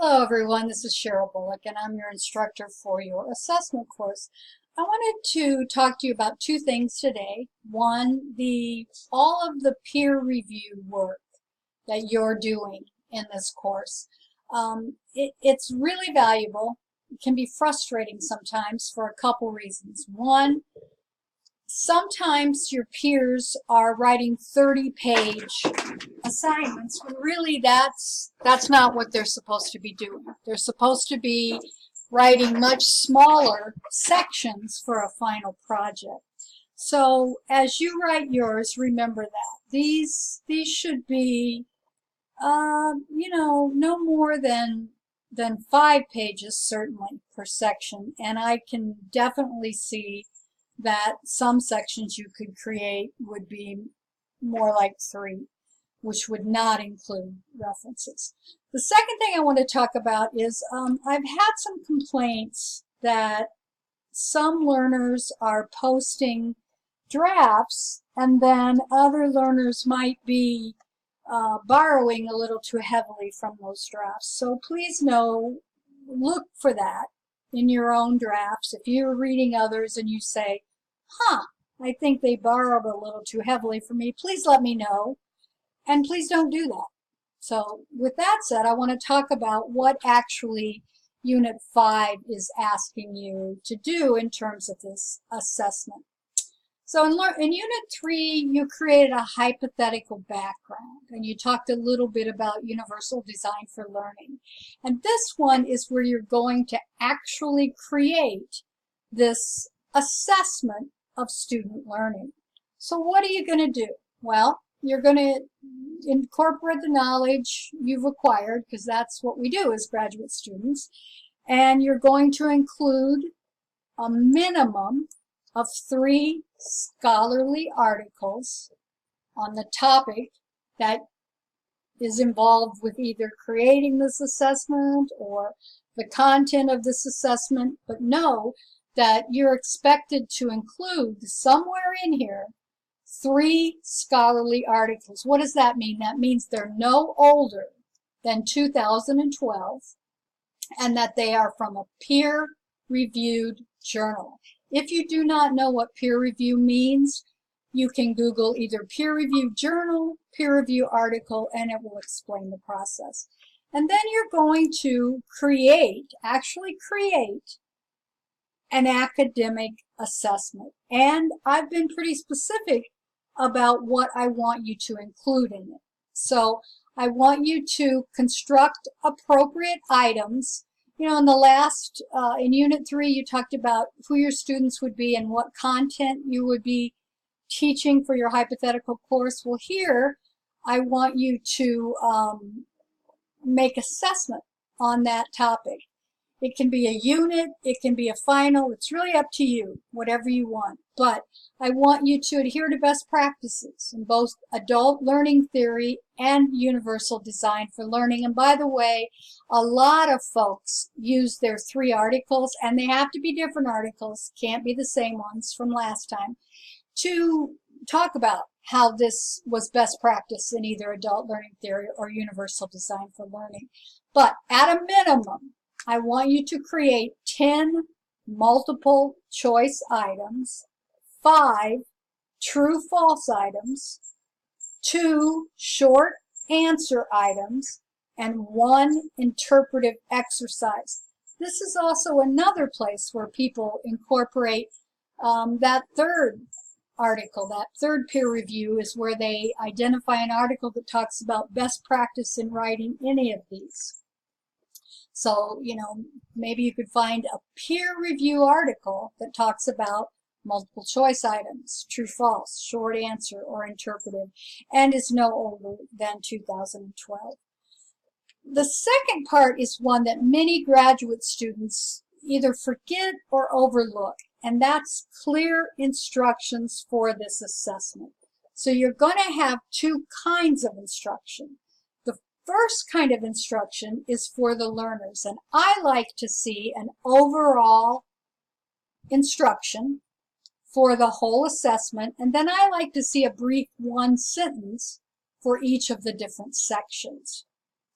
Hello everyone, this is Cheryl Bullock and I'm your instructor for your assessment course. I wanted to talk to you about two things today. One, all of the peer review work that you're doing in this course. It's really valuable. It can be frustrating sometimes for a couple reasons. One, sometimes your peers are writing 30-page assignments when really that's not what they're supposed to be doing. They're supposed to be writing much smaller sections for a final project. So as you write yours, remember that these should be no more than 5 pages certainly per section, and I can definitely see that some sections you could create would be more like 3, which would not include references. The second thing I want to talk about is I've had some complaints that some learners are posting drafts and then other learners might be borrowing a little too heavily from those drafts. So please look for that in your own drafts. If you're reading others and you say, I think they borrowed a little too heavily from me, please let me know. And please don't do that. So with that said, I want to talk about what actually Unit 5 is asking you to do in terms of this assessment. So in Unit 3, you created a hypothetical background, and you talked a little bit about universal design for learning. And this one is where you're going to actually create this assessment of student learning. So what are you going to do? Well, you're going to incorporate the knowledge you've acquired, because that's what we do as graduate students, and you're going to include a minimum of 3 scholarly articles on the topic that is involved with either creating this assessment or the content of this assessment, but know that you're expected to include somewhere in here 3 scholarly articles. What does that mean? That means they're no older than 2012 and that they are from a peer-reviewed journal. If you do not know what peer review means, you can Google either peer-reviewed journal, peer-review article, and it will explain the process. And then you're going to actually create an academic assessment. And I've been pretty specific about what I want you to include in it. So I want you to construct appropriate items. You know, in Unit 3, you talked about who your students would be and what content you would be teaching for your hypothetical course. Well, here, I want you to make assessment on that topic. It can be a unit, it can be a final, it's really up to you, whatever you want. But I want you to adhere to best practices in both adult learning theory and universal design for learning. And by the way, a lot of folks use their 3 articles, and they have to be different articles, can't be the same ones from last time, to talk about how this was best practice in either adult learning theory or universal design for learning. But at a minimum, I want you to create 10 multiple choice items, 5 true-false items, 2 short answer items, and 1 interpretive exercise. This is also another place where people incorporate that 3rd article. That 3rd peer review is where they identify an article that talks about best practice in writing any of these. So, maybe you could find a peer review article that talks about multiple choice items, true, false, short answer, or interpretive, and is no older than 2012. The second part is one that many graduate students either forget or overlook, and that's clear instructions for this assessment. So you're going to have 2 kinds of instruction. The first kind of instruction is for the learners, and I like to see an overall instruction for the whole assessment, and then I like to see a brief 1 sentence for each of the different sections.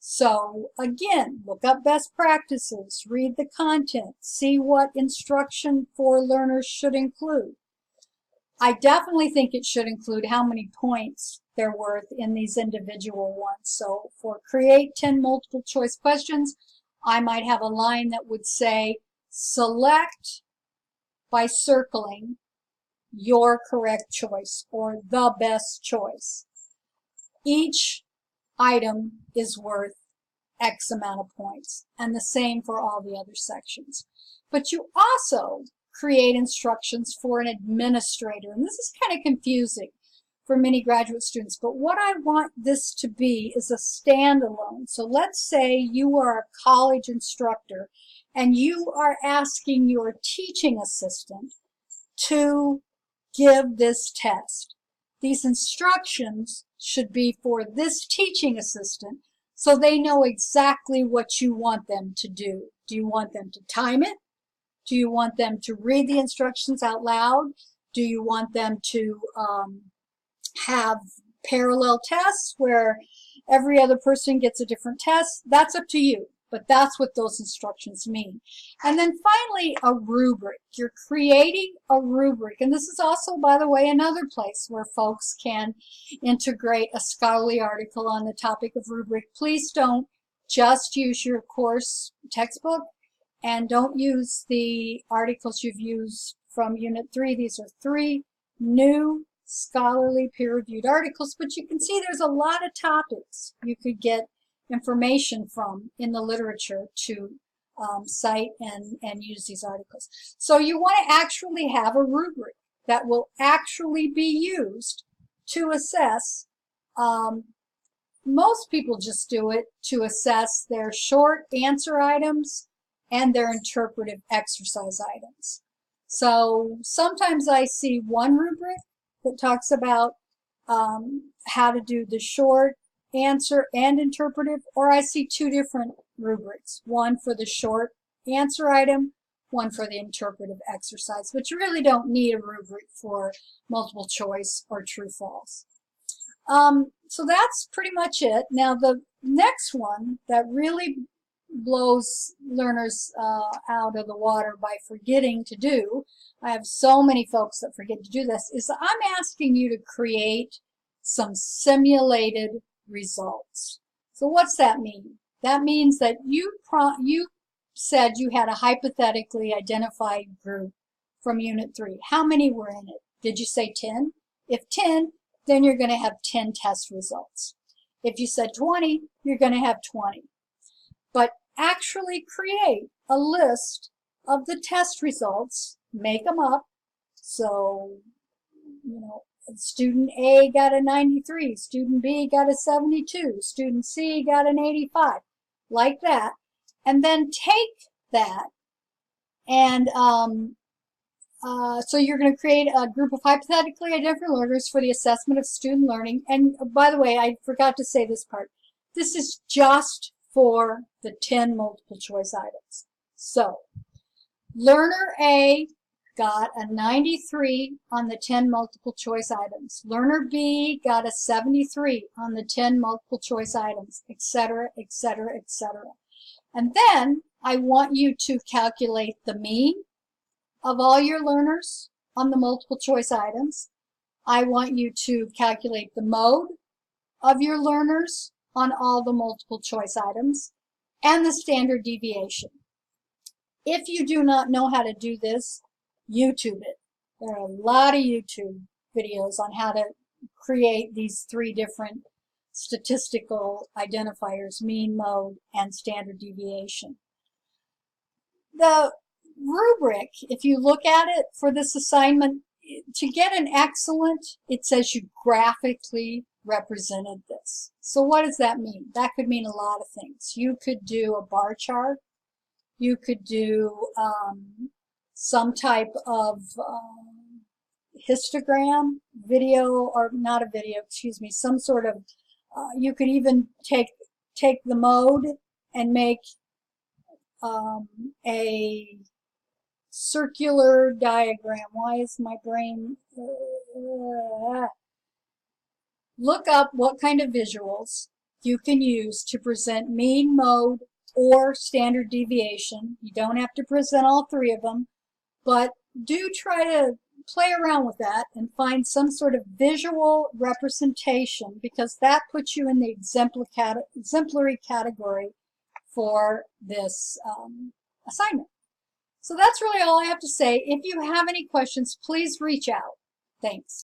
So again, look up best practices, read the content, see what instruction for learners should include. I definitely think it should include how many points they're worth in these individual ones. So for create 10 multiple choice questions, I might have a line that would say, select by circling your correct choice or the best choice. Each item is worth X amount of points, and the same for all the other sections. But you also create instructions for an administrator, and this is kind of confusing for many graduate students, but what I want this to be is a standalone. So let's say you are a college instructor and you are asking your teaching assistant to give this test. These instructions should be for this teaching assistant so they know exactly what you want them to do. Do you want them to time it? Do you want them to read the instructions out loud? Do you want them to have parallel tests where every other person gets a different test? That's up to you, but that's what those instructions mean. And then finally, a rubric. You're creating a rubric, and this is also, by the way, another place where folks can integrate a scholarly article on the topic of rubric. Please don't just use your course textbook, and don't use the articles you've used from Unit 3. These are 3 new scholarly peer-reviewed articles, but you can see there's a lot of topics you could get information from in the literature to cite and use these articles. So you want to actually have a rubric that will actually be used to assess. Most people just do it to assess their short answer items and their interpretive exercise items. So sometimes I see one rubric that talks about how to do the short answer and interpretive, or I see 2 different rubrics, one for the short answer item, one for the interpretive exercise, but you really don't need a rubric for multiple choice or true false. So that's pretty much it. Now the next one that really blows learners out of the water by forgetting to do, I have so many folks that forget to do this, is I'm asking you to create some simulated results. So what's that mean? That means that you said you had a hypothetically identified group from Unit 3. How many were in it? Did you say 10? If 10, then you're going to have 10 test results. If you said 20, you're going to have 20. But actually create a list of the test results, make them up. So, you know, student A got a 93, student B got a 72, student C got an 85, like that. And then take that and so you're going to create a group of hypothetically identified learners for the assessment of student learning. And by the way, I forgot to say this part. This is just for the 10 multiple choice items. So, learner A got a 93 on the 10 multiple choice items. Learner B got a 73 on the 10 multiple choice items, etc., etc., etc. And then I want you to calculate the mean of all your learners on the multiple choice items. I want you to calculate the mode of your learners on all the multiple choice items and the standard deviation. If you do not know how to do this, YouTube it. There are a lot of YouTube videos on how to create these 3 different statistical identifiers, mean, mode, and standard deviation. The rubric, if you look at it for this assignment, to get an excellent, it says you graphically represented this. So what does that mean? That could mean a lot of things. You could do a bar chart. You could do some type of histogram, video, or not a video, excuse me, some sort of, you could even take the mode and make a circular diagram. Why is my brain... Look up what kind of visuals you can use to present mean, mode, or standard deviation. You don't have to present all three of them, but do try to play around with that and find some sort of visual representation, because that puts you in the exemplary category for this assignment. So that's really all I have to say. If you have any questions, please reach out. Thanks.